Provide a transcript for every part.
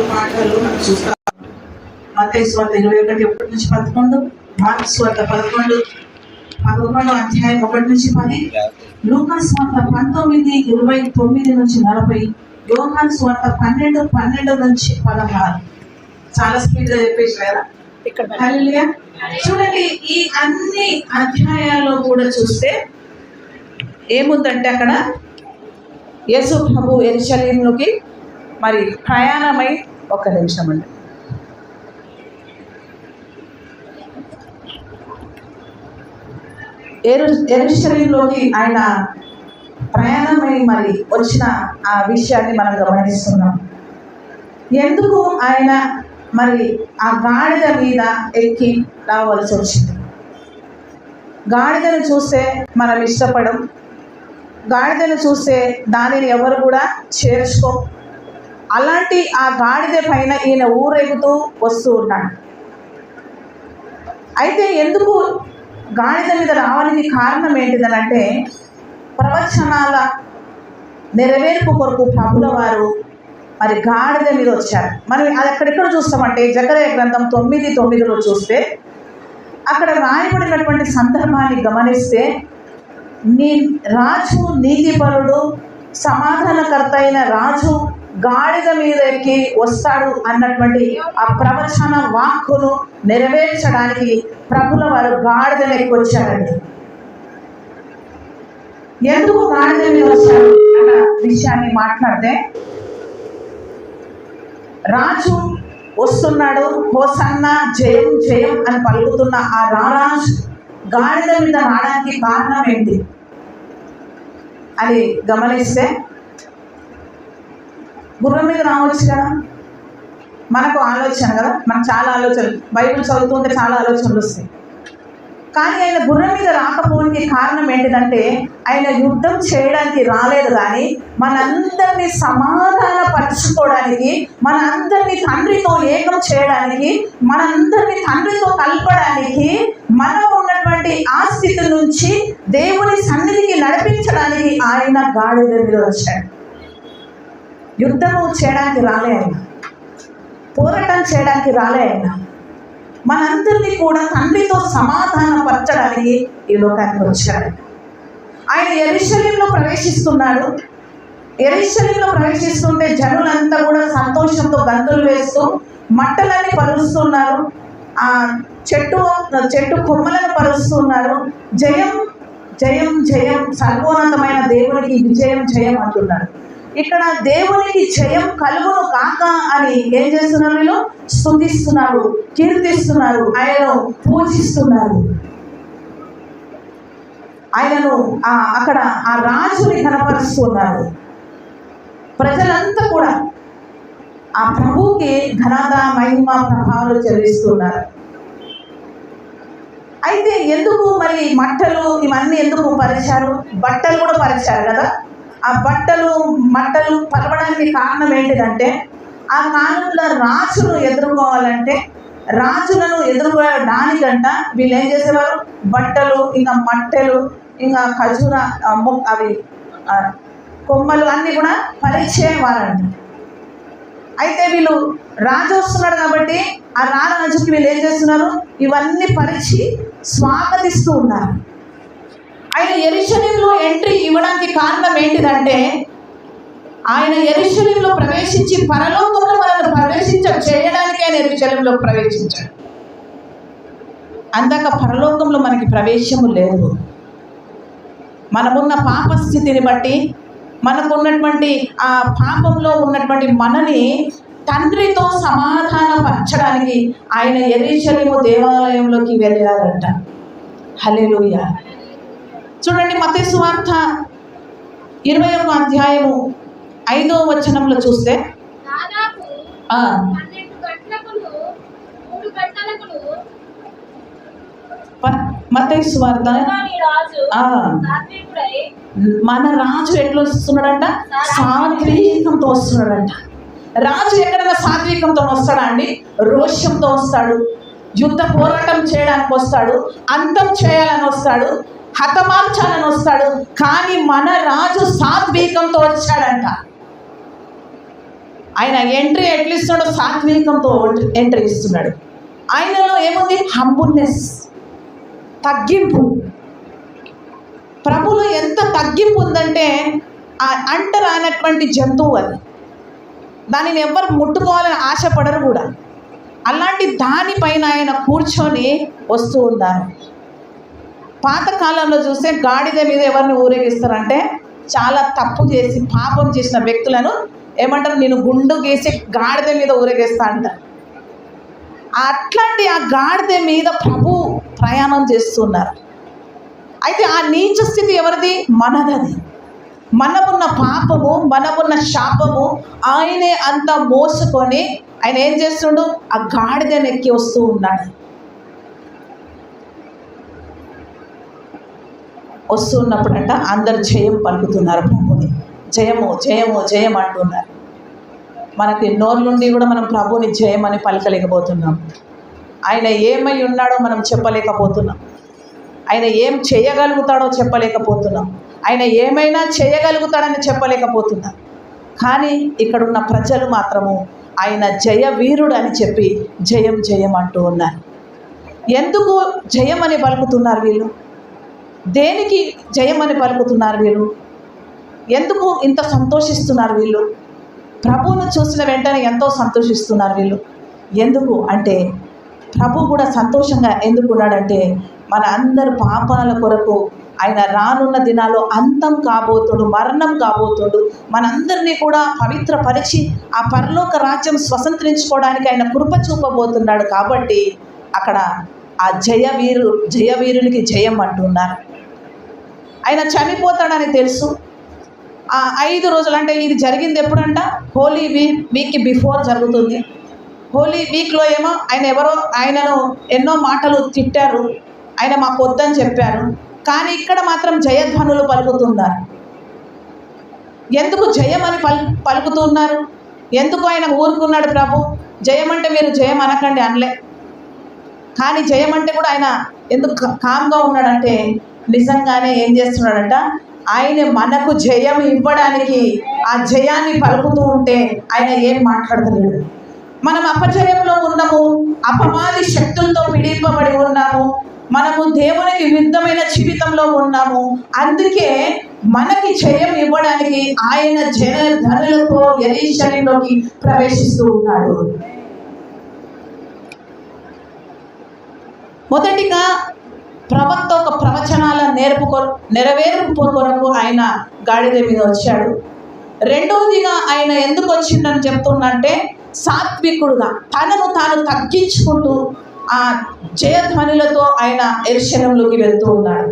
మాటలు మనం చూస్తాం. మత్తయి సువార్త 21:1-11, మార్కు సువార్త 11 అధ్యాయం 1-10, లూకా సువార్త 19:29-40, యోహాను సువార్త 12:12-16. చాలా స్పీడ్ గా చెప్పేసి కదా ఇక్కడ. హల్లెలూయా. చూడండి, ఈ అన్ని అధ్యాయాల్లో కూడా చూస్తే ఏముందంటే అక్కడ యేసు ప్రభు యెరూషలేములోకి మరి ప్రయాణమై, ఒక్క నిమిషం అండి, యెరూషలేములోకి ఆయన ప్రయాణమై మరి వచ్చిన ఆ విషయాన్ని మనం గమనిస్తున్నాం. ఎందుకు ఆయన మరి ఆ గాడిద మీద ఎక్కి రావాల్సి వచ్చింది? గాడిదను చూస్తే మనం ఇష్టపడం, గాడిదను చూస్తే దానిని ఎవరు కూడా చేర్చుకో. అలాంటి ఆ గాడిద పైన ఈయన ఊరేగుతూ వస్తూ ఉన్నాడు. అయితే ఎందుకు గాడిద మీద రావడానికి కారణం ఏంటిదనంటే, ప్రవచనాల నెరవేర్పు కొరకు ప్రభుల వారు మరి గాడిద మీద వచ్చారు. మనం అది ఎక్కడెక్కడ చూస్తామంటే జకర్యా గ్రంథం 9:9 చూస్తే అక్కడ రాయబడినటువంటి సందర్భాన్ని గమనిస్తే, నీ రాజు నీతిపరుడు, సమాధానకర్త అయిన రాజు గాడిద మీద ఎక్కి వస్తాడు అన్నటువంటి ఆ ప్రవచన వాక్కును నెరవేర్చడానికి ప్రభుల వారు గాడిదను ఎక్కి వచ్చారండి. ఎందుకు గాడిద మీద వచ్చారు అన్న విషయాన్ని మాట్లాడితే, రాజు వస్తున్నాడు, హోసన్నా జయం జయం అని పలుకుతున్న ఆ రారాజు గాడిద మీద రావడానికి కారణం ఏంటి అని గమనిస్తే, గుర్రం మీద రావచ్చు కదా, మనకు ఆలోచన కదా, మనకు చాలా ఆలోచనలు, బైబిల్ చదువుతుంటే చాలా ఆలోచనలు వస్తాయి. కానీ ఆయన గుర్రం మీద రాకపోవడానికి కారణం ఏంటిదంటే, ఆయన యుద్ధం చేయడానికి రాలేదు, కానీ మనందరినీ సమాధానపరచుకోవడానికి, మనందరినీ తండ్రితో ఏకం చేయడానికి, మనందరినీ తండ్రితో కలపడానికి, మనం ఉన్నటువంటి ఆ స్థితి నుంచి దేవుని సన్నిధికి నడిపించడానికి ఆయన గాడిద మీద వచ్చాడు. యుద్ధము చేయడానికి రాలే ఆయన, పోరాటం చేయడానికి రాలే ఆయన, మనందరినీ కూడా తండ్రితో సమాధానపరచడానికి ఈ లోకానికి వచ్చాడు. ఆయన యెరూషలేములో ప్రవేశిస్తున్నాడు. యెరూషలేములో ప్రవేశిస్తుంటే జనులంతా కూడా సంతోషంతో గంతులు వేస్తూ మట్టలన్నీ పరుస్తున్నారు, ఆ చెట్టు కొమ్మలను పరుస్తున్నారు. జయం జయం జయం, సర్వోన్నతమైన దేవునికి విజయం జయం అంటున్నారు. ఇక్కడ దేవునికి జయం కలుగును కాక అని ఏం చేస్తున్నారు? వీళ్ళు స్తుతిస్తున్నారు, కీర్తిస్తున్నారు, ఆయనను పూజిస్తున్నారు, ఆయనను అక్కడ ఆ రాజుని కనపరుస్తున్నారు. ప్రజలంతా కూడా ఆ ప్రభువుకి ఘనత మహిమ ప్రభావాలు చెల్లిస్తున్నారు. అయితే ఎందుకు మరి మట్టలు ఇవన్నీ ఎందుకు పరిచారు? బట్టలు కూడా పరిచారు కదా. ఆ మట్టలు పలవడానికి కారణం ఏంటిదంటే, ఆ కాలంలో రాజును ఎదుర్కోవాలంటే, రాజులను ఎదుర్కోవడానికంట వీళ్ళు ఏం చేసేవారు? బట్టలు, ఇంకా మట్టెలు, ఇంకా ఖజూర అవి కొమ్మలు అన్నీ కూడా పరిచేవారంట. అయితే వీళ్ళు రాజు వస్తున్నాడు కాబట్టి ఆ రాజుకి వీళ్ళు ఏం చేస్తున్నారు? ఇవన్నీ పరిచి స్వాగతిస్తూ ఉన్నారు. ఆయన యెరూషలేములో ఎంట్రీ ఇవ్వడానికి కారణం ఏంటిదంటే, ఆయన యెరూషలేములో ప్రవేశించి పరలోకంలో మనల్ని చేయడానికి ఆయన యెరూషలేములో ప్రవేశించాడు. అందాక పరలోకంలో మనకి ప్రవేశము లేదు. మనమున్న పాప స్థితిని బట్టి, మనకున్నటువంటి ఆ పాపంలో ఉన్నటువంటి మనని తండ్రితో సమాధానపరచడానికి ఆయన యెరూషలేము దేవాలయంలోకి వెళ్ళారంట. హల్లెలూయా. చూడండి, మత్తయి సువార్త 21 అధ్యాయము 5వ వచనంలో చూస్తే, మత్తయి సువార్త మన రాజు ఎట్లా వస్తున్నాడంట? సాత్వికంతో వస్తున్నాడంట. రాజు ఎక్కడైనా సాత్వికంతో వస్తాడా అండి? రోషంతో వస్తాడు, యుద్ధ పోరాటం చేయడానికి వస్తాడు, అంతం చేయాలని వస్తాడు, హతమార్చాలని వస్తాడు. కానీ మన రాజు సాత్వికంతో వచ్చాడంట. ఆయన ఎంట్రీ ఎట్లా ఇస్తున్నాడో సాత్వికంతో ఎంట్రీ ఇస్తున్నాడు. ఆయనలో ఏముంది? హంబుల్నెస్, తగ్గింపు. ప్రభులో ఎంత తగ్గింపు ఉందంటే అంటరానటువంటి జంతువు అది, దానిని ఎవ్వరు ముట్టుకోవాలని ఆశపడరు కూడా. అలాంటి దానిపైన ఆయన కూర్చొని వస్తూ ఉన్నారు. పాతకాలంలో చూస్తే గాడిద మీద ఎవరిని ఊరేగిస్తారంటే చాలా తప్పు చేసి పాపం చేసిన వ్యక్తులను ఏమంటారు, నేను గుండు గీసి గాడిద మీద ఊరేగిస్తా అంటారు. అట్లాంటి ఆ గాడిద మీద ప్రభు ప్రయాణం చేస్తున్నారు. అయితే ఆ నీచ స్థితి ఎవరిది? మనదది. మనమున్న పాపము, మనమున్న శాపము ఆయనే అంతా మోసుకొని ఆయన ఏం చేస్తుండు? ఆ గాడిదను ఎక్కి వస్తూ ఉన్నాడు. వస్తున్నప్పుడంట అందరు జయం పలుకుతున్నారు ప్రభుని. జయము జయము జయం అంటున్నారు. మనకి నోరు నుండి కూడా మనం ప్రభుని జయం అని పలకలేకపోతున్నాం. ఆయన ఏమై ఉన్నాడో మనం చెప్పలేకపోతున్నాం. ఆయన ఏం చేయగలుగుతాడో చెప్పలేకపోతున్నాం. ఆయన ఏమైనా చేయగలుగుతాడని చెప్పలేకపోతున్నాం. కానీ ఇక్కడున్న ప్రజలు మాత్రము ఆయన జయ వీరుడు అని చెప్పి జయం జయం అంటూ ఉన్నారు. ఎందుకు జయమని పలుకుతున్నారు వీళ్ళు? దేనికి జయమని పలుకుతున్నారు వీళ్ళు? ఎందుకు ఇంత సంతోషిస్తున్నారు వీళ్ళు? ప్రభువును చూసిన వెంటనే ఎంతో సంతోషిస్తున్నారు వీళ్ళు. ఎందుకు అంటే ప్రభు కూడా సంతోషంగా ఎందుకు ఉన్నాడంటే మన అందరి పాపాల కొరకు ఆయన రానున్న దినాల్లో అంతం కాబోతుడు, మరణం కాబోతుడు. మనందరినీ కూడా పవిత్రపరిచి ఆ పరలోక రాజ్యం స్వతంత్రించుకోవడానికి ఆయన కృప చూపబోతున్నాడు. కాబట్టి అక్కడ ఆ జయవీరునికి జయం అంటున్నారు. ఆయన చనిపోతాడని తెలుసు. ఆ 5 రోజులు అంటే ఇది జరిగింది ఎప్పుడంట? హోలీ వీక్ బిఫోర్ జరుగుతుంది. హోలీ వీక్లో ఏమో ఆయనను ఎన్నో మాటలు తిట్టారు. ఆయన మాకు వద్దని చెప్పారు. కానీ ఇక్కడ మాత్రం జయధ్వనులు పలుకుతున్నారు. ఎందుకు జయం అని పలుకుతున్నారు? ఎందుకు ఆయన ఊరుకున్నాడు ప్రభు? జయం అంటే మీరు జయం అనకండి అనలే. కానీ జయం అంటే కూడా ఆయన ఎందుకు కామ్గా ఉన్నాడంటే నిజంగానే ఏం చేస్తున్నాడంట, ఆయన మనకు జయం ఇవ్వడానికి ఆ జయాన్ని పలుకుతూ ఉంటే ఆయన ఏం మాట్లాడతలేడు. మనం అపజయంలో ఉన్నాము, అపవాది శక్తులతో పీడింపబడి ఉన్నాము, మనము దేవునికి విరుద్ధమైన జీవితంలో ఉన్నాము. అందుకే మనకి జయం ఇవ్వడానికి ఆయన జనధనులతో యెరూషలేములోకి ప్రవేశిస్తూ ఉన్నాడు. మొదటిగా ప్రవక్త ఒక ప్రవచనాల నెరవేర్పు కొరకు ఆయన గాడిద మీద వచ్చాడు. రెండవదిగా ఆయన ఎందుకు వచ్చిందని చెప్తున్నంటే సాత్వికుడుగా తనను తాను తగ్గించుకుంటూ ఆ జయధ్వనులతో ఆయన యెరూషలేములోకి వెళ్తూ ఉన్నాడు.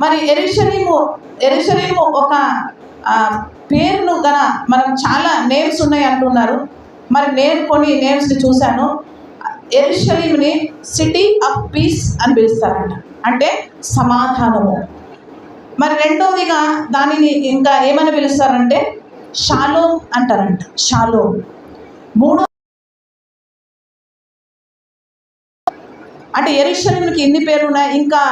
మరి యెరూషలేము ఒక పేరును గన మనం చాలా నేమ్స్ ఉన్నాయి అంటున్నారు. మరి నేను కొన్ని నేమ్స్ని చూశాను. యెరూషలేముని సిటీ ఆఫ్ పీస్ అని పిలుస్తారంట, అంటే సమాధానము. మరి రెండవదిగా దానిని ఇంకా ఏమని పిలుస్తారంటే షాలోమ్ అంటారంట, షాలోమ్. మూడో అంటే యెరూషలేముకి ఇన్ని పేర్లు ఉన్నాయి. ఇంకా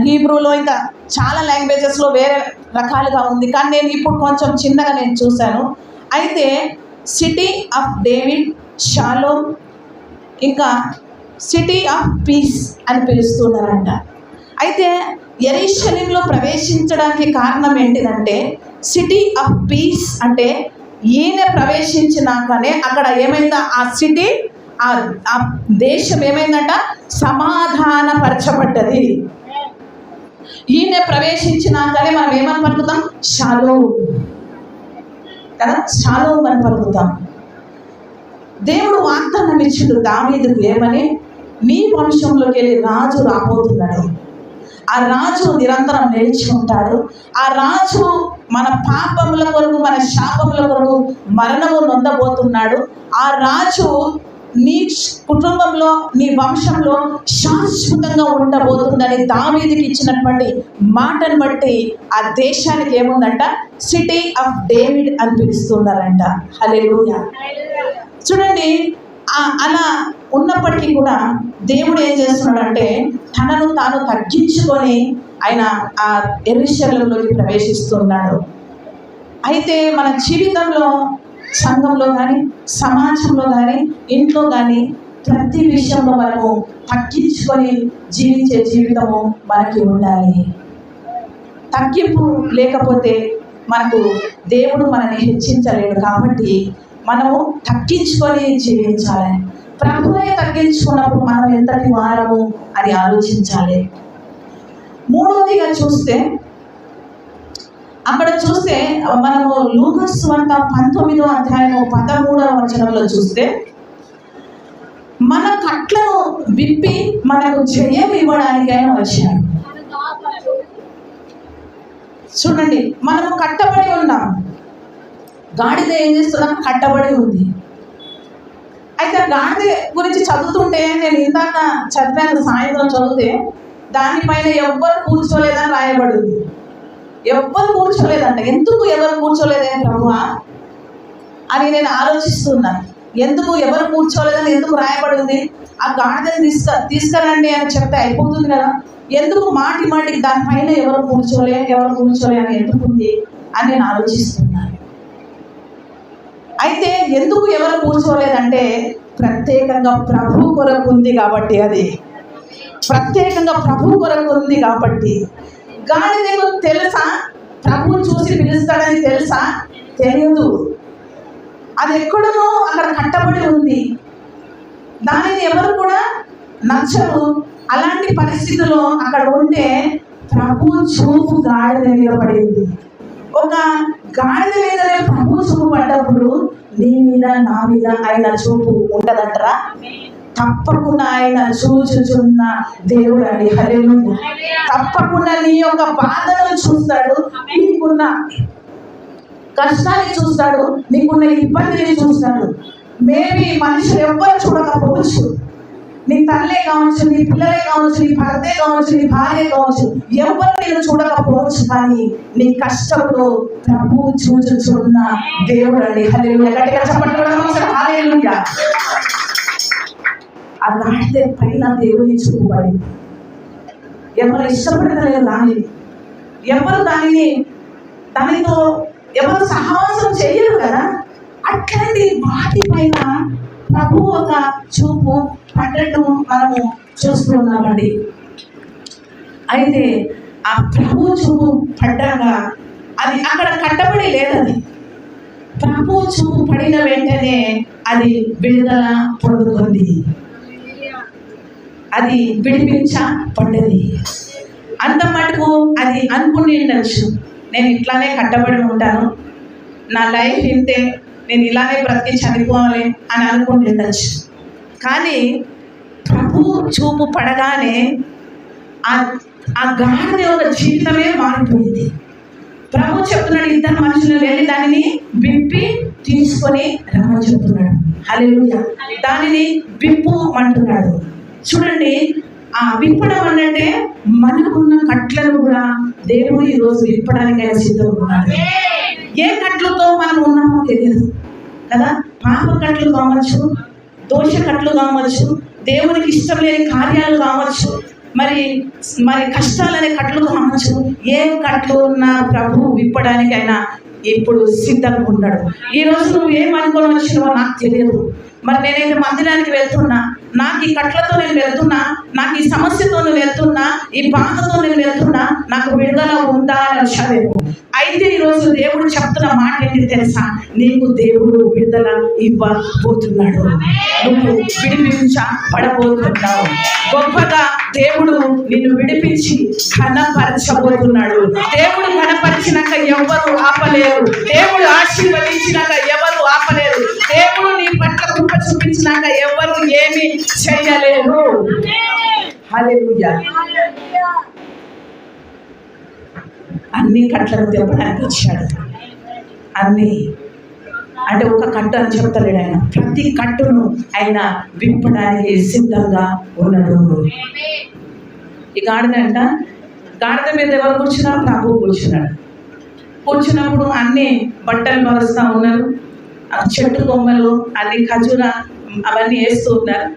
హీబ్రూలో ఇంకా చాలా లాంగ్వేజెస్లో వేరే రకాలుగా ఉంది. కానీ నేను ఇప్పుడు కొంచెం చిన్నగా నేను చూశాను. అయితే సిటీ ఆఫ్ డేవిడ్, షాలోమ్, ఇంకా సిటీ ఆఫ్ పీస్ అని పిలుస్తున్నారంట. అయితే యెరూషలేములో ప్రవేశించడానికి కారణం ఏంటిదంటే సిటీ ఆఫ్ పీస్ అంటే ఈయన ప్రవేశించినాకనే అక్కడ ఏమైందా, ఆ సిటీ ఆ దేశం ఏమైందంట, సమాధానపరచబడ్డది. ఈయన ప్రవేశించినాకనే మనం ఏమని పలుకుతాం? షాలోమ్ కదా, షాలోమ్ అని పలుకుతాం. దేవుడు వాగ్దానం ఇచ్చిండు దావీదుకు ఏమని, నీ వంశంలోకి వెళ్ళి రాజు రాబోతున్నాడు. ఆ రాజు నిరంతరం నిలిచి ఉంటాడు. ఆ రాజు మన పాపముల కొరకు, మన శాపముల కొరకు మరణము నొందబోతున్నాడు. ఆ రాజు నీ కుటుంబంలో, నీ వంశంలో శాశ్వతంగా ఉండబోతుందని దావీదుకి ఇచ్చినటువంటి మాటను బట్టి ఆ దేశానికి ఏముందంట, సిటీ ఆఫ్ డేవిడ్ అని పిలుస్తున్నారంట. హల్లెలూయా. చూడండి, అలా ఉన్నప్పటికీ కూడా దేవుడు ఏం చేస్తున్నాడంటే తనను తాను తగ్గించుకొని ఆయన ఆ యెరూషలేములోకి ప్రవేశిస్తున్నాడు. అయితే మన జీవితంలో సంఘంలో కానీ, సమాజంలో కానీ, ఇంట్లో కానీ ప్రతి విషయంలో మనము తగ్గించుకొని జీవించే జీవితము మనకి ఉండాలి. తగ్గింపు లేకపోతే మనకు దేవుడు మనల్ని హెచ్చించలేడు. కాబట్టి మనము తగ్గించుకొని జీవించాలి. ప్రభువే తగ్గించుకున్నప్పుడు మనం ఎంతటి వారము అని ఆలోచించాలి. మూడవదిగా చూస్తే అక్కడ చూస్తే మనము లూకా సువార్త 19వ అధ్యాయం 13వ వచనంలో చూస్తే మన కట్లను విప్పి మనకు జయం ఇవ్వడానికి ఆయన వచ్చాడు. చూడండి, మనము కట్టబడి ఉన్నాం. గాడిద ఏం చేస్తున్నాం? కట్టబడి ఉంది. అయితే గాడిద గురించి చదువుతుంటే నేను ఇందాక చదివాను, సాయంత్రం చదివితే దానిపైన ఎవ్వరు కూర్చోలేదని రాయబడింది. ఎవ్వరు కూర్చోలేదంట. ఎందుకు ఎవరు కూర్చోలేదే ప్రభువా అని నేను ఆలోచిస్తున్నాను. ఎందుకు ఎవరు కూర్చోలేదని ఎందుకు రాయబడింది? ఆ గాడిదని తీసుకురండి అని చెప్తే అయిపోతుంది కదా. ఎందుకు మాటికి దానిపైన ఎవరు కూర్చోలే అని ఎందుకుంది అని నేను ఆలోచిస్తున్నాను. అయితే ఎందుకు ఎవరు కూర్చోలేదంటే ప్రత్యేకంగా ప్రభు కొరకు ఉంది కాబట్టి, అది ప్రత్యేకంగా ప్రభు కొరకు ఉంది కాబట్టి. గాడిదకు తెలుసా ప్రభు చూసి పిలుస్తాడని? తెలుసా? తెలియదు. అది ఎక్కడనో అక్కడ కట్టబడి ఉంది. దానిని ఎవరు కూడా నచ్చరు. అలాంటి పరిస్థితుల్లో అక్కడ ఉంటే ప్రభు చూపు గాడిద మీద పడింది. ఒక గాడిద మీదనే ప్రభు చూపు పడ్డప్పుడు నీ మీద నా మీద ఆయన చూపు ఉండదంటారా? తప్పకుండా ఆయన చూచుచున్న దేవుడు అండి. హల్లెలూయా. తప్పకుండా నీ యొక్క బాధను చూస్తాడు, నీకున్న కష్టాన్ని చూస్తాడు, నీకున్న ఇబ్బందిని చూస్తాడు. మేబీ మనుషులు ఎవ్వరు చూడకపోవచ్చు. నీ తల్లే కావచ్చు, నీ పిల్లలే కావచ్చు, నీ భర్తే కావచ్చు, నీ భార్య కావచ్చు, ఎవరు నేను చూడకపోవచ్చు. కానీ నీ కష్టంలో ప్రభు చూచుచున్న దేవుడు అండి. హల్లెలూయా. గట్టిగా చెప్పండి. హల్లెలూయా. ఆ గాడిద పైన దేవుని చూపబడి ఎవరు ఇష్టపడతలేదు దానిని, ఎవరు దానితో ఎవరు సహవాసం చేయరు కదా. అట్లాంటి వాటిపైన ప్రభు ఒక చూపు పడ్డట్టు మనము చూస్తున్నామండి. అయితే ఆ ప్రభు చూపు పడ్డాక అది అక్కడ కట్టబడి లేదని, ప్రభు చూపు పడిన వెంటనే అది విడుదల పొందుకుంది, అది విడిపించబడ్డది. అంత మటుకు అది అనుకుని ఉండొచ్చు, నేను ఇట్లానే కట్టబడి ఉంటాను, నా లైఫ్ ఇంతే, నేను ఇలానే బ్రతికి చనిపోవాలి అని అనుకుని ఉండొచ్చు. కానీ ప్రభు చూపు పడగానే ఆ గాడిద యొక్క జీవితమే మారిపోయింది. ప్రభు చెప్తున్నాడు, ఇద్దరు మనుషులు వెళ్ళి దానిని విప్పి తీసుకొని రమ్మని చెప్తున్నాడు. హల్లెలూయా. దానిని విప్పు అంటున్నాడు. చూడండి, ఆ విప్పడం అంటే మనకున్న కట్లను కూడా దేవుడు ఈరోజు విప్పడానికి ఆయన సిద్ధంగా ఉన్నాడు. ఏ కట్లతో మనం ఉన్నామో తెలియదు కదా. పాప కట్లు కావచ్చు, దోష కట్లు కావచ్చు, దేవునికి ఇష్టం లేని కార్యాలు కావచ్చు, మరి కష్టాలనే కట్లు కావచ్చు. ఏ కట్లు ఉన్నా ప్రభు విప్పడానికి ఆయన ఇప్పుడు సిద్ధంగా ఉన్నాడు. ఈరోజు నువ్వు ఏమనుకోని వచ్చినావో నాకు తెలియదు. మరి నేనైతే మందిరానికి వెళ్తున్నా, నాకు ఈ కట్లతో నేను వెళ్తున్నా, నాకు ఈ సమస్యతో నేను వెళ్తున్నా, ఈ బాధతో నేను వెళ్తున్నా, నాకు విడుదల ఉందా అని వచ్చావేమో. అయితే ఈరోజు దేవుడు చెప్తున్న మాట ఏంటి తెలుసా? నీకు దేవుడు విడుదల ఇవ్వబోతున్నాడు. నువ్వు విడిపించబడబోతున్నావు. గొప్పగా దేవుడు నిన్ను విడిపించి ఘనపరచబోతున్నాడు. దేవుడు ఘనపరిచినాక ఎవరు ఆపలేరు. దేవుడు ఆశీర్వదించినాక ఎవరు ఆపలేరు. దేవుడు నీ పట్ల కృప చూపించినాక ఎవరు ఏమి చేయలేరు. హల్లెలూయా. అన్ని కట్లను తెప్పడానికి వచ్చాడు. అన్ని అంటే ఒక కట్టు అని చెప్తలేడు ఆయన. ప్రతి కట్టును ఆయన విప్పడానికి సిద్ధంగా ఉన్నాడు. ఈ గాడిద మీద ఎవరు కూర్చున్నారు? ప్రభు కూర్చున్నాడు. కూర్చున్నప్పుడు అన్ని బట్టలు పరుస్తూ ఉన్నారు. చెట్టు కొమ్మలు అన్ని ఖజూర అవన్నీ వేస్తూ ఉన్నారు.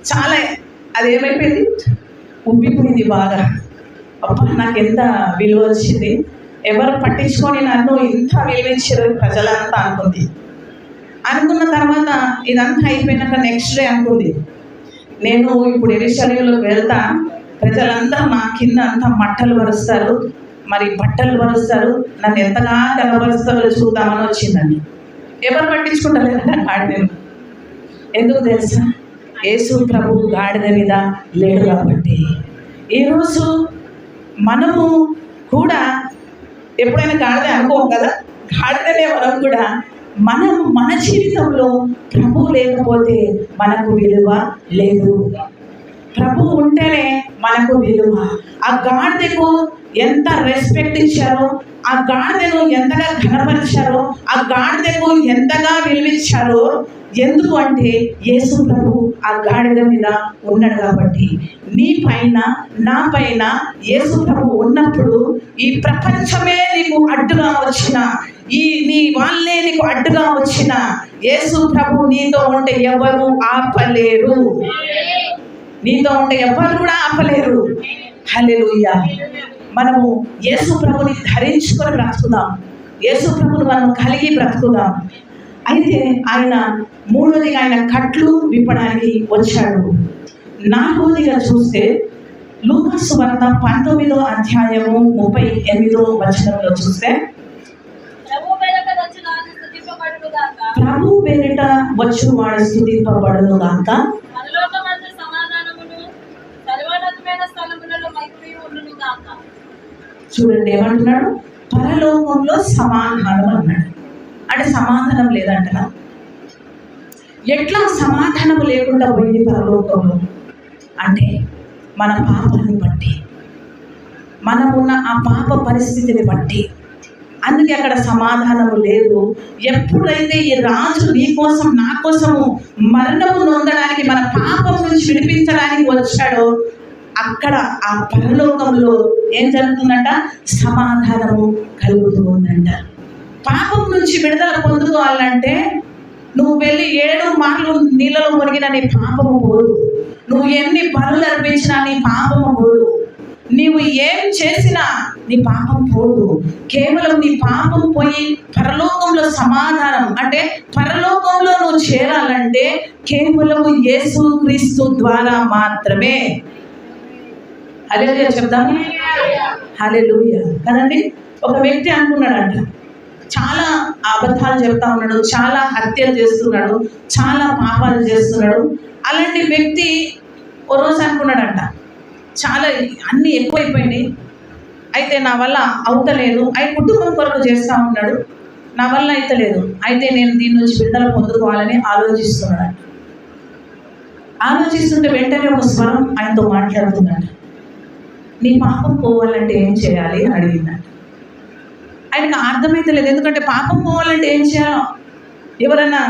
చాలా అది ఏమైపోయింది, ఉబ్బిపోయింది బాగా. అప్పుడు నాకు ఎంత విలువ వచ్చింది. ఎవరు పట్టించుకొని నన్ను ఇంత విలువించారు ప్రజలంతా అనుకున్న తర్వాత ఇదంతా అయిపోయినాక నెక్స్ట్ డే అనుకుంది, నేను ఇప్పుడు యెరూషలేములోకి వెళ్తా, ప్రజలందరూ నా కింద అంతా మట్టలు పరుస్తారు, మరి బట్టలు పరుస్తారు, నన్ను ఎంతగా కనబరుస్తారో చూద్దామని వచ్చిందండి. ఎవరు పట్టించుకుంటలేదంట గాడిదను. ఎందుకు తెలుసా? యేసు ప్రభు గాడిద మీద లేడు కాబట్టి. ఈరోజు మనము కూడా ఎప్పుడైనా గాడిద అనుకోం కదా, గాడిదనే మనం కూడా మన జీవితంలో ప్రభు లేకపోతే మనకు విలువ లేదు. ప్రభు ఉంటేనే మనకు విలువ. ఆ గాడిదకు ఎంత రెస్పెక్ట్ ఇచ్చారో, ఆ గాడిదను ఎంతగా ఘనపరిచారో, ఆ గాడిదకు ఎంతగా విలువించారో. ఎందుకు అంటే యేసు ప్రభు ఆ గాడిద మీద ఉన్నాడు కాబట్టి. నీ పైన నా పైన యేసు ప్రభు ఉన్నప్పుడు ఈ ప్రపంచమే నీకు అడ్డుగా వచ్చిన, నీ వాళ్ళే నీకు అడ్డుగా వచ్చిన, యేసు ప్రభు నీతో ఉంటే ఎవరు ఆపలేరు. నీతో ఉంటే ఎవరు కూడా ఆపలేరు. హల్లెలూయా. మనము యేసు ప్రభుని ధరించుకొని బ్రతుకుదాం. యేసు ప్రభుని మనం కలిగి బ్రతుకుదాం. అయితే ఆయన మూడోదిగా ఆయన కట్లు విప్పడానికి వచ్చాడు. నాలుగోదిగా చూస్తే లూకా సువార్త 19వ అధ్యాయము 38వ వచనంలో చూస్తే, ప్రభు పేరిట వచ్చువాడు స్తుతింపబడును గాక. చూడండి ఏమంటున్నాడు? పరలోకంలో సమాధానం అన్నాడు. అంటే సమాధానం లేదంటనా? ఎట్లా సమాధానం లేకుండా పోయింది పరలోకంలో అంటే మన పాపాన్ని బట్టి, మనమున్న ఆ పాప పరిస్థితిని బట్టి. అందుకే అక్కడ సమాధానము లేదు. ఎప్పుడైతే ఈ రాజు నీ కోసం నా కోసము మరణము నొందడానికి, మన పాపం నుంచి విడిపించడానికి వచ్చాడో, అక్కడ ఆ పరలోకంలో ఏం జరుగుతుందంట? సమాధానము కలుగుతూ ఉందంట. పాపం నుంచి విడుదల పొందుకోవాలంటే నువ్వు వెళ్ళి 7 మార్లు నీళ్ళలో మునిగిన నీ పాపము పోదు. నువ్వు ఎన్ని బలులు అర్పించినా నీ పాపము పోదు. నీవు ఏం చేసినా నీ పాపం పోదు. కేవలం నీ పాపం పోయి పరలోకంలో సమాధానం, అంటే పరలోకంలో నువ్వు చేరాలంటే కేవలం యేసు క్రీస్తు ద్వారా మాత్రమే. హల్లెలూయా చెప్తాను. హల్లెలూయా కదండి. ఒక వ్యక్తి అనుకున్నాడంట, చాలా అబద్ధాలు చెప్తా ఉన్నాడు, చాలా హత్యలు చేస్తున్నాడు, చాలా పాపాలు చేస్తున్నాడు. అలాంటి వ్యక్తి ఓ రోజు అనుకున్నాడంట, చాలా అన్నీ ఎక్కువైపోయినాయి, అయితే నా వల్ల అవుతలేదు. ఆయన కుటుంబం కొరకు చేస్తూ ఉన్నాడు, నా వల్ల అయితలేదు, అయితే నేను దీని నుంచి విడుదల పొందుకోవాలని ఆలోచిస్తున్నాడు. ఆలోచిస్తుంటే వెంటనే ఒక స్వరం ఆయనతో మాట్లాడుతుందంట. నీ పాపం పోవాలంటే ఏం చేయాలి అని అడిగిందంట. ఆయనకు అర్థమైతే లేదు, ఎందుకంటే పాపం పోవాలంటే ఏం చేయాలో ఎవరన్నా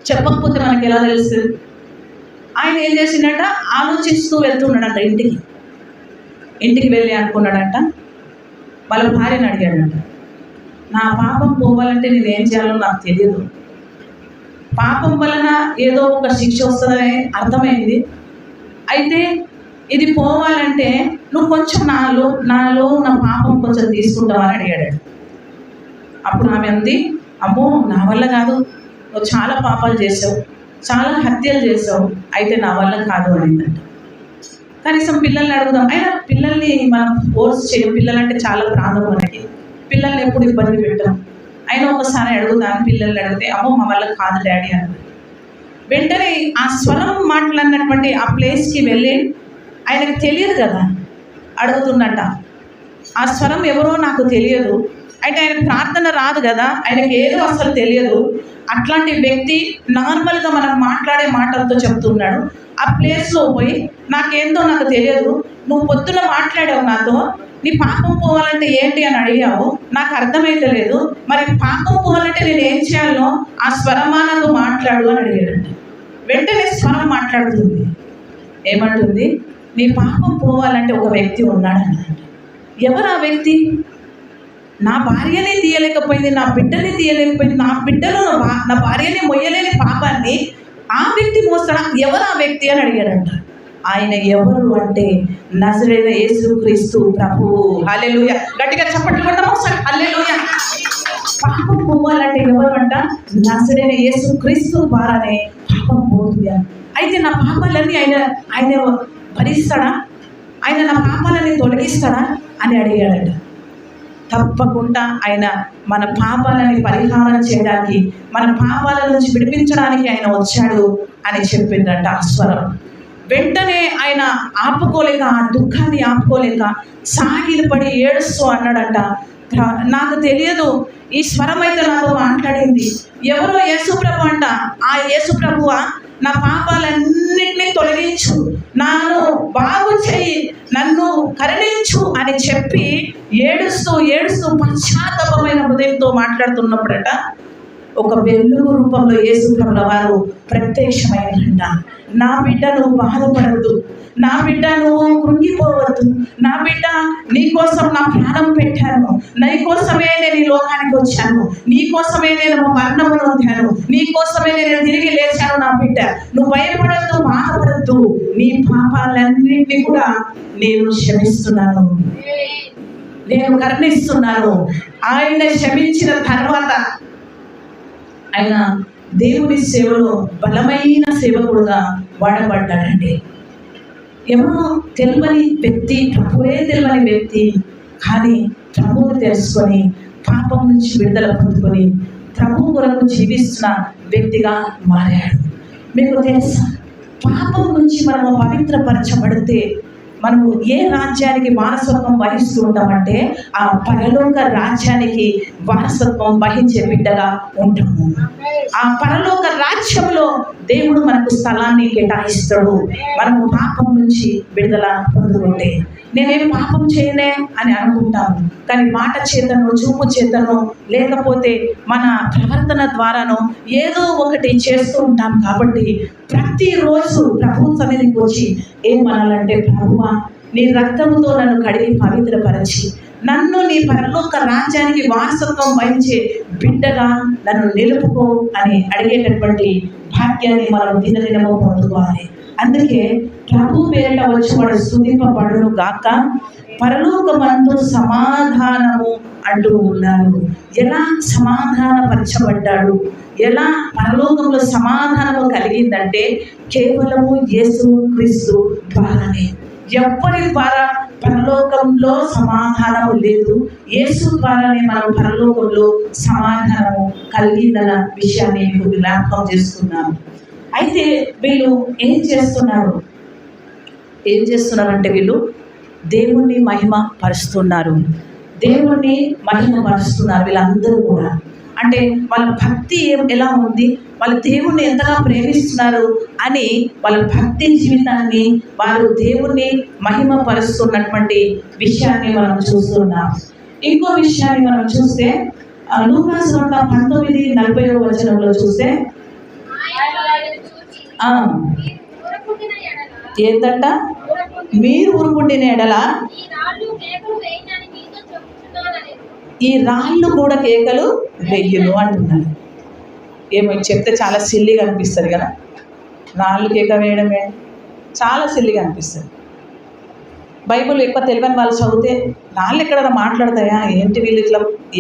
చెప్పకపోతే మనకి ఎలా తెలుస్తుంది. ఆయన ఏం చేసిండట, ఆలోచిస్తూ వెళ్తున్నాడంట. ఇంటికి వెళ్ళి అనుకున్నాడంట, వాళ్ళ భార్యని అడిగాడంట, నా పాపం పోవాలంటే నేను ఏం చేయాలో నాకు తెలియదు, పాపం వలన ఏదో ఒక శిక్ష వస్తుందని అర్థమైంది, అయితే ఇది పోవాలంటే నువ్వు కొంచెం నాలో నా పాపం కొంచెం తీసుకుంటావని అడిగాడు. అప్పుడు ఆమె అంది, అమ్మో నా వల్ల కాదు, నువ్వు చాలా పాపాలు చేసావు, చాలా హత్యలు చేసావు, అయితే నా వల్ల కాదు అనిందంట. కనీసం పిల్లల్ని అడుగుదాం, అయినా పిల్లల్ని మనం ఫోర్స్ చేయం, పిల్లలంటే చాలా ప్రాణం మనకి, పిల్లల్ని ఎప్పుడు ఇబ్బంది పెట్టాం. అయినా ఒకసారి అడుగుతాను, పిల్లల్ని అడిగితే అమ్మో మా వల్ల కాదు డాడీ అని. వెంటనే ఆ స్వరం మాట్లాడినటువంటి ఆ ప్లేస్కి వెళ్ళి, ఆయనకు తెలియదు కదా, అడుగుతున్నట్ట, ఆ స్వరం ఎవరో నాకు తెలియదు, అయితే ఆయన ప్రార్థన రాదు కదా, ఆయనకి ఏదో అసలు తెలియదు. అట్లాంటి వ్యక్తి నార్మల్గా మనం మాట్లాడే మాటలతో చెప్తున్నాడు. ఆ ప్లేస్లో పోయి నాకేందో నాకు తెలియదు, నువ్వు పొద్దున మాట్లాడావు నాతో, నీ పాపం పోవాలంటే ఏంటి అని అడిగావు, నాకు అర్థమైతే లేదు, మరి పాపం పోవాలంటే నేను ఏం చేయాలో ఆ స్వరమా నాకు మాట్లాడు అని అడిగాడంట. వెంటనే స్వరం మాట్లాడుతుంది, ఏమంటుంది, నీ పాపం పోవాలంటే ఒక వ్యక్తి ఉన్నాడన్నమాట. ఎవరు ఆ వ్యక్తి? నా భార్యని తీయలేకపోయింది, నా బిడ్డని తీయలేకపోయింది, నా బిడ్డలో నా భార్యని మొయ్యలేని పాపాన్ని ఆ వ్యక్తి మోస్తాడా? ఎవరు ఆ వ్యక్తి అని అడిగాడంట. ఆయన ఎవరు అంటే నజరేయుడైన యేసుక్రీస్తు ప్రభువు. హల్లెలూయా. గట్టిగా చప్పట్లు కొడదాం ఒకసారి. హల్లెలూయా. పాపం పోవాలంటే ఎవరు అంట? నజరేయుడైన యేసుక్రీస్తు ద్వారానే పాపం పోతుంది. అయితే నా పాపాలన్నీ ఆయన భరిస్తాడా? ఆయన నా పాపాలని తొలగిస్తాడా అని అడిగాడట. తప్పకుండా ఆయన మన పాపాలని పరిహారం చేయడానికి, మన పాపాల నుంచి విడిపించడానికి ఆయన వచ్చాడు అని చెప్పిందంట ఆ స్వరం. వెంటనే ఆయన ఆపుకోలేక, ఆ దుఃఖాన్ని ఆపుకోలేక సాగిలపడి ఏడుస్తూ అన్నాడంట, నాకు తెలియదు, ఈ స్వరం అయితే నాతో మాట్లాడింది. ఎవరో యేసుప్రభు అంట. ఆ యేసుప్రభువా, నా పాపాలన్నింటినీ తొలగించు, నన్ను బాగు చేయి, నన్ను కరుణించు అని చెప్పి ఏడుస్తూ ఏడుస్తూ పశ్చాత్తాపమైన హృదయంతో మాట్లాడుతున్నప్పుడట ఒక వెలుగు రూపంలో యేసుప్రభుల వారు ప్రత్యక్షమైనంట. నా బిడ్డ నువ్వు బాధపడద్దు, నా బిడ్డ నువ్వు కృంగిపోవద్దు, నా బిడ్డ నీ కోసం నా ప్రాణం పెట్టాను, నీ కోసమే నేను ఈ లోకానికి వచ్చాను, నీ కోసమే నేను మరణమును పొందాను, నీ కోసమే నేను తిరిగి లేచాను. నా బిడ్డ నువ్వు భయపడద్దు, బాధపడద్దు, నీ పాపాలన్నింటినీ కూడా నేను క్షమిస్తున్నాను, నేను కరుణిస్తున్నాను. ఆయన క్షమించిన తర్వాత ఆయన దేవుని సేవలో బలమైన సేవకుడుగా వాడబడ్డాడండి. ఎవరో తెలియని వ్యక్తి, ప్రభువే తెలియని వ్యక్తి, కానీ ప్రభువుని తెలుసుకొని పాపం నుంచి విడుదల పొందుకొని ప్రభు కొరకు జీవిస్తున్న వ్యక్తిగా మారాడు. మీకు తెలుసా, పాపం నుంచి మనము పవిత్రపరచబడితే మనము ఏ రాజ్యానికి వారసత్వం వహిస్తూ ఉంటామంటే ఆ పరలోక రాజ్యానికి వారసత్వం వహించే బిడ్డగా ఉంటాము. ఆ పరలోక రాజ్యంలో దేవుడు మనకు స్థలాన్ని కేటాయిస్తాడు మనము పాపం నుంచి విడుదల పొందుకుంటే. నేనేం పాపం చేయలే అని అనుకుంటాము, కానీ మాట చేతను, చూపు చేతను, లేకపోతే మన ప్రవర్తన ద్వారాను ఏదో ఒకటి చేస్తూ ఉంటాం. కాబట్టి ప్రతిరోజు ప్రభు సన్నిధికి వచ్చి ఏమనాలంటే, ప్రభువా నీ రక్తముతో నన్ను కడిగి పవిత్రపరచి నన్ను నీ పరలోక రాజ్యానికి వారసత్వం వహించే బిడ్డగా నన్ను నిలుపుకో అని అడిగేటటువంటి భాగ్యాన్ని మనం దినదినము పొందుకోవాలి. అందుకే ప్రభు పేరిట వచ్చి వాడు స్తుతింపబడును గాక, పరలోకమందు సమాధానము అంటూ ఉన్నారు. ఎలా సమాధానపరచబడ్డాడు, ఎలా పరలోకంలో సమాధానము కలిగిందంటే కేవలము యేసుక్రీస్తు ద్వారానే. ఎవ్వరి ద్వారా పరలోకంలో సమాధానము లేదు, యేసు ద్వారానే మనం పరలోకంలో సమాధానము కలిగిందన్న విషయాన్ని మీకు జ్ఞాపకం చేస్తున్నాను. అయితే వీళ్ళు ఏం చేస్తున్నారంటే వీళ్ళు దేవుణ్ణి మహిమ పరుస్తున్నారు, దేవుణ్ణి మహిమ పరుస్తున్నారు వీళ్ళందరూ కూడా. అంటే వాళ్ళ భక్తి ఎలా ఉంది, వాళ్ళు దేవుణ్ణి ఎంతగా ప్రేమిస్తున్నారు అని వాళ్ళ భక్తి జీవితాన్ని, వారు దేవుణ్ణి మహిమ పరుస్తున్నటువంటి విషయాన్ని మనం చూస్తున్నాం. ఇంకో విషయాన్ని మనం చూస్తే లూకా సువార్త 19:40 చూస్తే ఏంటంట, మీరు ఊరుకుండిన ఎడల ఈ రాళ్ళు కూడా కేకలు వెయ్యును అంటున్నాడు. ఏమో చెప్తే చాలా సిల్లిగా అనిపిస్తుంది కదా, రాళ్ళు కేక వేయడమే చాలా సిల్లిగా అనిపిస్తుంది. బైబిల్ ఎక్కువ తెలియని వాళ్ళు చదివితే రాళ్ళు ఎక్కడ మాట్లాడతాయా, ఏంటి వీళ్ళు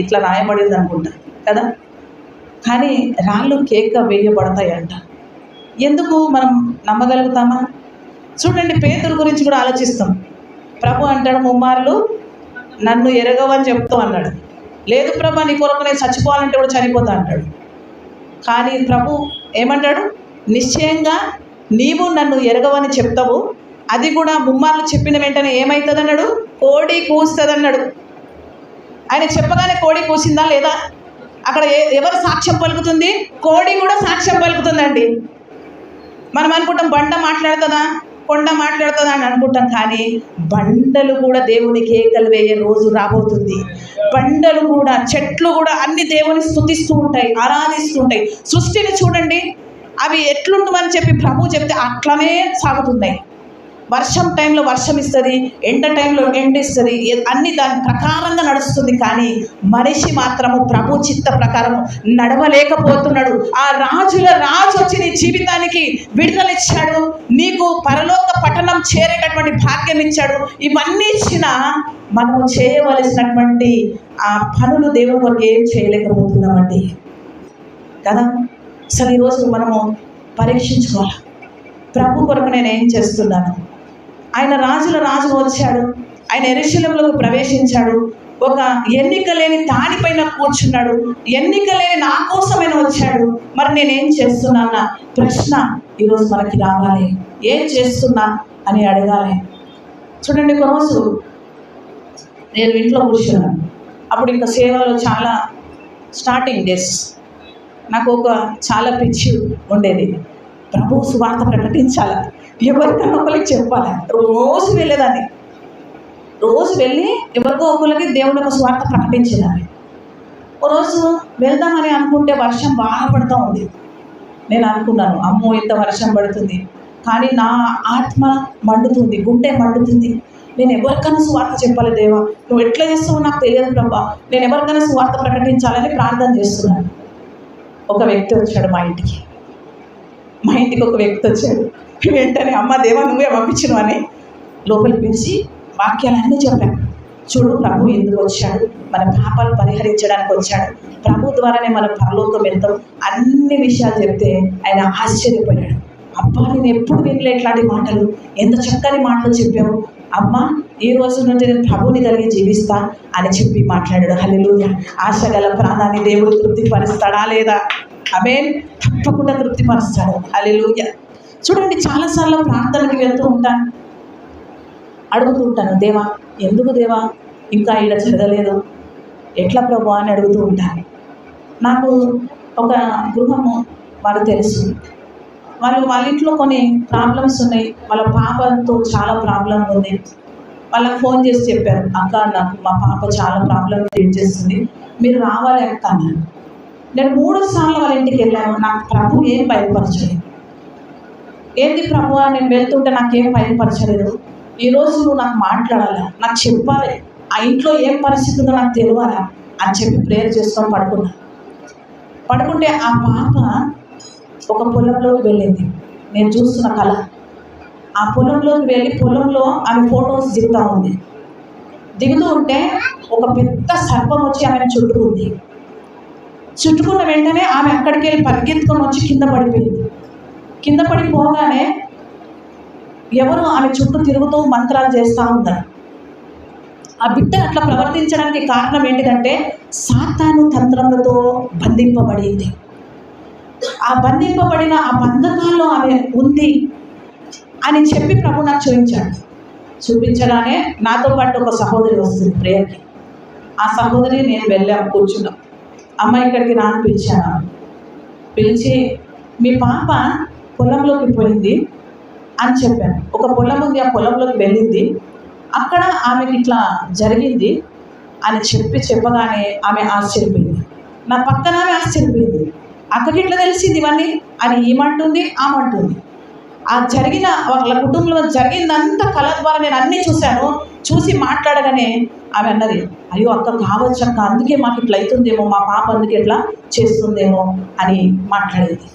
ఇట్లా రాయబడింది అనుకుంటారు కదా. కానీ రాళ్ళు కేక వేయబడతాయంట. ఎందుకు మనం నమ్మగలుగుతామా? చూడండి, పేతురు గురించి కూడా ఆలోచిస్తాం. ప్రభు అంటాడు, ముమ్మార్లు నన్ను ఎరగవని చెప్తావు అన్నాడు. లేదు ప్రభు, నీ కొరకు నేను చచ్చిపోవాలంటే కూడా చనిపోతా అంటాడు. కానీ ప్రభు ఏమంటాడు, నిశ్చయంగా నీవు నన్ను ఎరగవని చెప్తావు, అది కూడా ముమ్మార్లు చెప్పిన వెంటనే ఏమవుతుంది అన్నాడు, కోడి కూస్తుంది అన్నాడు. ఆయన చెప్పగానే కోడి కూసిందా లేదా? అక్కడ ఎవరు సాక్ష్యం పలుకుతుంది? కోడి కూడా సాక్ష్యం పలుకుతుందండి. మనం అనుకుంటాం బండ మాట్లాడుతుందా, కొండ మాట్లాడుతుందా అని అనుకుంటాం, కానీ బండలు కూడా దేవుని కేకలు వేయే రోజు రాబోతుంది. బండలు కూడా, చెట్లు కూడా అన్ని దేవుని స్తుతిస్తూ ఉంటాయి, ఆరాధిస్తూ ఉంటాయి. సృష్టిని చూడండి, అవి ఎట్లుండమని చెప్పి ప్రభు చెప్తే అట్లనే సాగుతున్నాయి. వర్షం టైంలో వర్షం ఇస్తుంది, ఎండ టైంలో ఎండ ఇస్తుంది, అన్ని దాని ప్రకారంగా నడుస్తుంది. కానీ మనిషి మాత్రము ప్రభు చిత్త ప్రకారం నడవలేకపోతున్నాడు. ఆ రాజుల రాజు వచ్చి నీ జీవితానికి విడుదలిచ్చాడు, నీకు పరలోక పట్టణం చేరేటటువంటి భాగ్యం ఇచ్చాడు. ఇవన్నీ ఇచ్చిన మనము చేయవలసినటువంటి ఆ పనులు దేవుని కొరకు ఏం చేయలేకపోతున్నామండి కదా. అసలు ఈరోజు మనము పరీక్షించుకోవాలి, ప్రభు కొరకు నేను ఏం చేస్తున్నాను. ఆయన రాజుల రాజు వచ్చాడు, ఆయన యెరూషలేములోకి ప్రవేశించాడు, ఒక ఎన్నిక లేని దానిపైన కూర్చున్నాడు, ఎన్నిక లేని నా కోసమైన వచ్చాడు. మరి నేనేం చేస్తున్నానా ప్రశ్న ఈరోజు మనకి రావాలి. ఏం చేస్తున్నా అని అడగాలి. చూడండి, ఒకరోజు నేను ఇంట్లో కూర్చున్నాను. అప్పుడు ఇంకా సేవలో చాలా స్టార్టింగ్ డేస్ నాకు చాలా పిచ్చి ఉండేది. ప్రభు సువార్త ప్రకటించాలా, ఎవరికన్నా ఒకరికి చెప్పాలి. రోజు వెళ్ళేదాన్ని, రోజు వెళ్ళి ఎవరికో ఒకరికి దేవుని యొక్క సువార్త ప్రకటించేదాన్ని. ఓ రోజు వెళ్దామని అనుకుంటే వర్షం బాగా పడుతూ ఉంది. నేను అనుకున్నాను, అమ్మో ఇంత వర్షం పడుతుంది, కానీ నా ఆత్మ మండుతుంది, గుండె మండుతుంది. నేను ఎవరికైనా సువార్త చెప్పాలి దేవా, నువ్వు ఎట్లా చేస్తావో నాకు తెలియదు ప్రభా, నేను ఎవరికైనా సువార్త ప్రకటించాలని ప్రార్థన చేస్తున్నాను. ఒక వ్యక్తి వచ్చాడు మా ఇంటికి ఒక వ్యక్తి వచ్చాడు. వెంటనే అమ్మ దేవా నువ్వే పంపించినవు అని లోపలికి పిలిచి వాక్యాలన్నీ చెప్పాను. చూడు, ప్రభు ఎందుకు వచ్చాడు, మన పాపాలు పరిహరించడానికి వచ్చాడు, ప్రభు ద్వారానే మనం పరలోకం వెళ్తాం, అన్ని విషయాలు చెప్తే ఆయన ఆశ్చర్యపోయాడు. అబ్బా, నేను ఎప్పుడు వినలే ఇట్లాంటి మాటలు, ఎంత చక్కని మాటలు చెప్పావు అమ్మ, ఈ రోజు నుండి నేను ప్రభువుని కలిగి జీవిస్తా అని చెప్పి మాట్లాడాడు. హల్లెలూయా. ఆశ గల ప్రాణాన్ని దేవుడు తృప్తిపరుస్తాడా లేదా? ఆమేన్. తప్పకుండా తృప్తిపరుస్తాడు. హల్లెలూయా. చూడండి, చాలాసార్లు ప్రార్థనకి వెళ్తూ ఉంటాను, అడుగుతూ ఉంటాను, దేవా ఎందుకు దేవా ఇంకా ఇలా జరగలేదు, ఎట్లా ప్రభు అని అడుగుతూ ఉంటాను. నాకు ఒక గృహము వాళ్ళు తెలుసు, వాళ్ళ ఇంట్లో కొన్ని ప్రాబ్లమ్స్ ఉన్నాయి, వాళ్ళ పాపతో చాలా ప్రాబ్లం ఉంది. వాళ్ళకి ఫోన్ చేసి చెప్పారు, అక్క నాకు మా పాప చాలా ప్రాబ్లం క్రియేట్ చేస్తుంది, మీరు రావాలి అక్క అన్నారు. నేను 3 సార్లు వాళ్ళ ఇంటికి వెళ్ళాను. నాకు ప్రభు ఏం బయలుపరచలేదు. ఏంది ప్రభు, నేను వెళ్తుంటే నాకేం బయలుపరచలేదు. ఈరోజు నువ్వు నాకు మాట్లాడాలి, నాకు చెప్పాలి, ఆ ఇంట్లో ఏం పరిస్థితి ఉందో నాకు తెలియాలా అని చెప్పి ప్రేయర్ చేసుకొని పడుకుంటే ఆ పాప ఒక పొలంలోకి వెళ్ళింది. నేను చూస్తున్న కళ, ఆ పొలంలోకి వెళ్ళి పొలంలో ఆమె ఫొటోస్ దిగుతూ ఉంటే ఒక పెద్ద సర్పం వచ్చి ఆమెను చుట్టుకున్న వెంటనే ఆమె అక్కడికి వెళ్ళి పరిగెత్తుకొని వచ్చి కింద పడిపోయింది. కింద పడిపోగానే ఎవరు ఆమె చుట్టూ తిరుగుతూ మంత్రాలు చేస్తూ ఉన్నారు. ఆ బిడ్డ అట్లా ప్రవర్తించడానికి కారణం ఏంటిదంటే సాతాను తంత్రములతో బంధింపబడింది. ఆ బంధింపబడిన ఆ బంధకాల్లో ఆమె ఉంది అని చెప్పి ప్రభు నాకు చూపించగానే నాతో పాటు ఒక సహోదరి వస్తుంది ప్రేయర్కి. ఆ సహోదరి నేను వెళ్ళాము, కూర్చున్నాం. అమ్మ ఇక్కడికి రాని పిలిచాను. పిలిచి మీ పాప పొలంలోకి పోయింది అని చెప్పాను. ఒక పొలం ఉంది, ఆ పొలంలోకి వెళ్ళింది, అక్కడ ఆమెకి ఇట్లా జరిగింది అని చెప్పగానే ఆమె ఆశ్చర్యపోయింది. నా పక్కన ఆమె ఆశ్చర్యపోయింది, అక్కడికి ఇట్లా తెలిసింది ఇవన్నీ అని ఏమంటుంది ఆమంటుంది. ఆ జరిగిన వాళ్ళ కుటుంబంలో జరిగిందంతా కళ ద్వారా నేను అన్నీ చూసి మాట్లాడగానే ఆమె అన్నది, అయ్యో అక్క కావచ్చు అక్క, అందుకే మాకు ఇట్లా అవుతుందేమో, మా పాప అందుకే ఇట్లా చేస్తుందేమో అని మాట్లాడేది.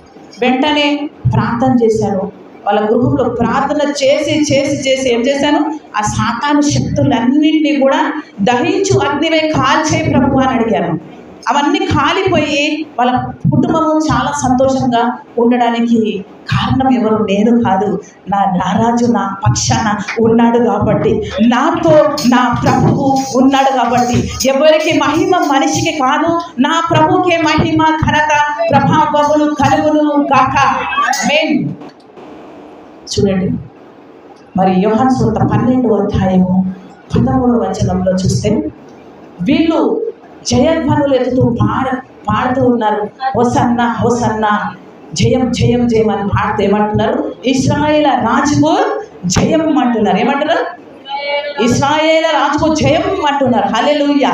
వెంటనే ప్రార్థన చేశాను. వాళ్ళ గృహంలో ప్రార్థన చేసి ఏం చేశాను, ఆ సాతాను శక్తులన్నింటినీ కూడా దహించు అగ్నివై కాల్చే ప్రభు అని అడిగాను. అవన్నీ కాలిపోయి వాళ్ళ కుటుంబము చాలా సంతోషంగా ఉండడానికి కారణం ఎవరు, నేను కాదు, నా రారాజు నా పక్షాన ఉన్నాడు కాబట్టి, నాతో నా ప్రభువు ఉన్నాడు కాబట్టి. ఎవరికి మహిమ మనిషికి కాదు, నా ప్రభుకే మహిమ ఘనత ప్రభావములు కలుగును గాక. ఆమేన్. చూడండి, మరి యోహాను సువార్త 12వ అధ్యాయము 13వ వచనంలో చూస్తే వీళ్ళు జయధ్వనులు ఎత్తుతూ పాడుతూ ఉన్నారు, హోసన్నా హోసన్నా, జయం జయం జయం అని పాడుతూ ఏమంటున్నారు, ఇశ్రాయేల రాజుకు జయం అంటున్నారు. ఏమంటున్నారు? ఇశ్రాయేల రాజుకు జయం అంటున్నారు. హల్లెలూయా.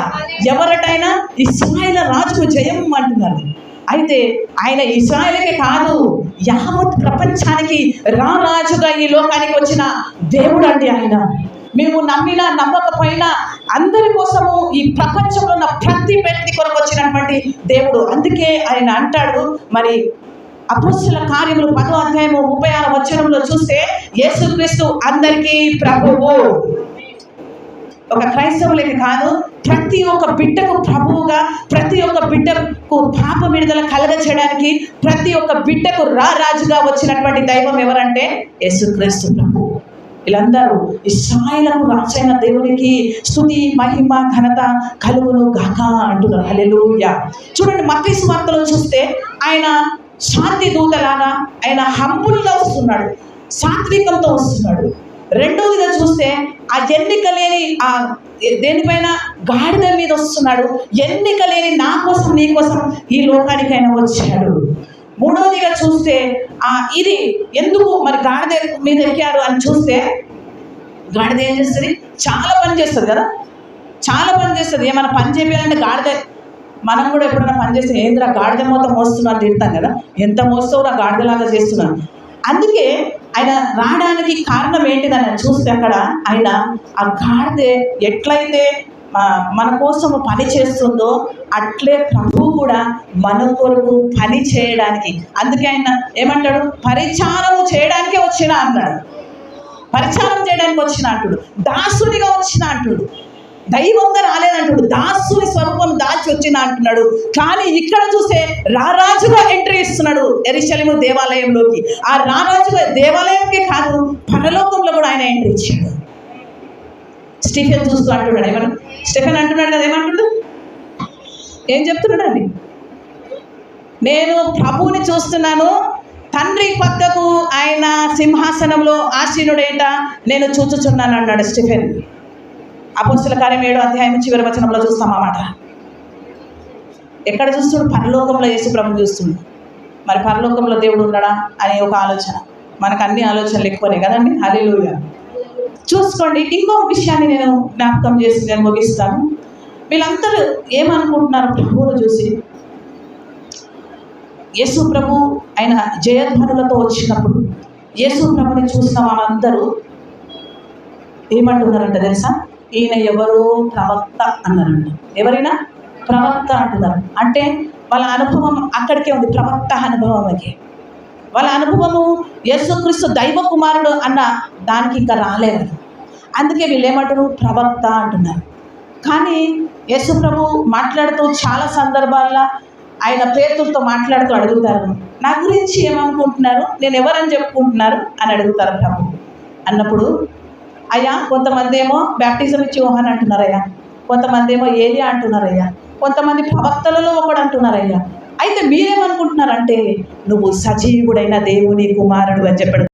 ఎవరిటైనా ఇశ్రాయేల రాజుకు జయం అంటున్నారు. అయితే ఆయన ఇశ్రాయేలుకే కాదు, యావత్ ప్రపంచానికి రారాజుగా ఈ లోకానికి వచ్చిన దేవుడు అండి ఆయన. మేము నమ్మినా నమ్మకపోయినా అందరి కోసము ఈ ప్రపంచంలో ఉన్న ప్రతి వ్యక్తి కొరకు వచ్చినటువంటి దేవుడు. అందుకే ఆయన అంటాడు, మరి అపోస్తలుల కార్యములు 10వ అధ్యాయము 36వ వచనంలో చూస్తే యేసుక్రీస్తు అందరికీ ప్రభువు. ఒక క్రైస్తవులకి కాదు, ప్రతి ఒక్క బిడ్డకు ప్రభువుగా, ప్రతి ఒక్క బిడ్డకు పాప విడుదల కలగ చేయడానికి, ప్రతి ఒక్క బిడ్డకు రాజుగా వచ్చినటువంటి దైవం ఎవరంటే యేసుక్రీస్తు ప్రభువు. వీళ్ళందరూ ఇశ్రాయేలుకు రాజైన దేవునికి స్తుతి మహిమ ఘనత కలుగును గాక అంటున్నారు. హల్లెలూయా. చూడండి, మత్తయి సువార్తలో చూస్తే ఆయన శాంతి దూతలాగా ఆయన హంబుల్గా వస్తున్నాడు, సాత్వికంతో వస్తున్నాడు. రెండవదిగా చూస్తే ఆ ఎన్నిక లేని ఆ దేనిపైన గాడిద మీద వస్తున్నాడు. ఎన్నిక లేని నా కోసం నీ కోసం ఈ లోకానికి ఆయన వచ్చాడు. మూడవదిగా చూస్తే ఇది ఎందుకు మరి గాడిద మీద ఎక్కారు అని చూస్తే, గాడిద ఏం చేస్తుంది? చాలా పని చేస్తుంది కదా, చాలా పని చేస్తుంది. ఏమైనా పని చేయాలంటే గాడిద, మనం కూడా ఎప్పుడైనా పని చేస్తే ఏంద్రా గాడిద మొత్తం మోస్తున్నాను తిడతాం కదా, ఎంత మోస్తావు నా గాడిదలాగా చేస్తున్నాను. అందుకే ఆయన రావడానికి కారణం ఏంటిదని చూస్తే అక్కడ ఆయన ఆ గాడిద ఎట్లయితే మన కోసం పని చేస్తుందో అట్లే ప్రభువు కూడా మన కొరకు పని చేయడానికి. అందుకే ఆయన ఏమంటాడు? పరిచారము చేయడానికే వచ్చిన అన్నాడు. పరిచారం చేయడానికి వచ్చిన అంటుడు, దాసునిగా వచ్చిన అంటుడు, దైవంగా రాలేదంటుడు, దాసుని స్వరూపం దాచి వచ్చిన అంటున్నాడు. కానీ ఇక్కడ చూస్తే రారాజుగా ఎంట్రీ ఇస్తున్నాడు యెరూషలేము దేవాలయంలోకి. ఆ రారాజుగా దేవాలయంకే కాదు, పరలోకంలో కూడా ఆయన ఎంట్రీ ఇచ్చాడు. స్టీఫెన్ చూస్తూ అంటున్నాడు, ఏమన్నా స్టీఫెన్ అంటున్నాడు కదా, ఏమంటున్నాడు? ఏం చెప్తున్నాడు అండి? నేను ప్రభువుని చూస్తున్నాను, తండ్రి పక్కకు ఆయన సింహాసనంలో ఆసీనుడేట నేను చూచుచున్నాను అన్నాడు స్టీఫెన్. అపోస్తలుల కార్యం 7వ అధ్యాయం చివరి వచనంలో చూస్తాం ఆ మాట. ఎక్కడ చూస్తుడు? పరలోకంలో యేసు ప్రభువుని చూస్తుండు. మరి పరలోకంలో దేవుడు ఉన్నాడా అనే ఒక ఆలోచన. మనకు అన్ని ఆలోచనలు ఎక్కువనే కదండి. హల్లెలూయా. చూసుకోండి, ఇంకో విషయాన్ని నేను జ్ఞాపకం చేసి నేను ముగిస్తాను. వీళ్ళందరూ ఏమనుకుంటున్నారు ప్రభువును చూసి? యేసు ప్రభు ఆయన జయధ్వనులతో వచ్చినప్పుడు యేసు ప్రభుని చూసిన వాళ్ళందరూ ఏమంటున్నారంట తెలుసా? ఈయన ఎవరో ప్రవక్త అన్నారంట. ఎవరైనా ప్రవక్త అంటున్నారు. అంటే వాళ్ళ అనుభవం అక్కడికే ఉంది, ప్రవక్త అనుభవంకి. వాళ్ళ అనుభవము యేసుక్రీస్తు దైవ కుమారుడు అన్న దానికి ఇంకా రాలేదు. అందుకే వీళ్ళు ఏమంటారు? ప్రవక్త అంటున్నారు. కానీ యేసు ప్రభు మాట్లాడుతూ చాలా సందర్భాల్లో ఆయన పేతులతో మాట్లాడుతూ అడుగుతారు, నా గురించి ఏమనుకుంటున్నారు, నేను ఎవరని చెప్పుకుంటున్నారు అని అడుగుతారు ప్రభు. అన్నప్పుడు అయ్యా కొంతమంది ఏమో బ్యాప్టిజం ఇచ్చి యోహాను అంటున్నారయ్యా, కొంతమంది ఏమో ఏలియా అంటున్నారయ్యా, కొంతమంది ప్రవక్తలలో ఒకడు అంటున్నారయ్యా, అయితే మీరేమనుకుంటున్నారంటే నువ్వు సజీవుడైన దేవుని కుమారుడు అని చెప్పాడు.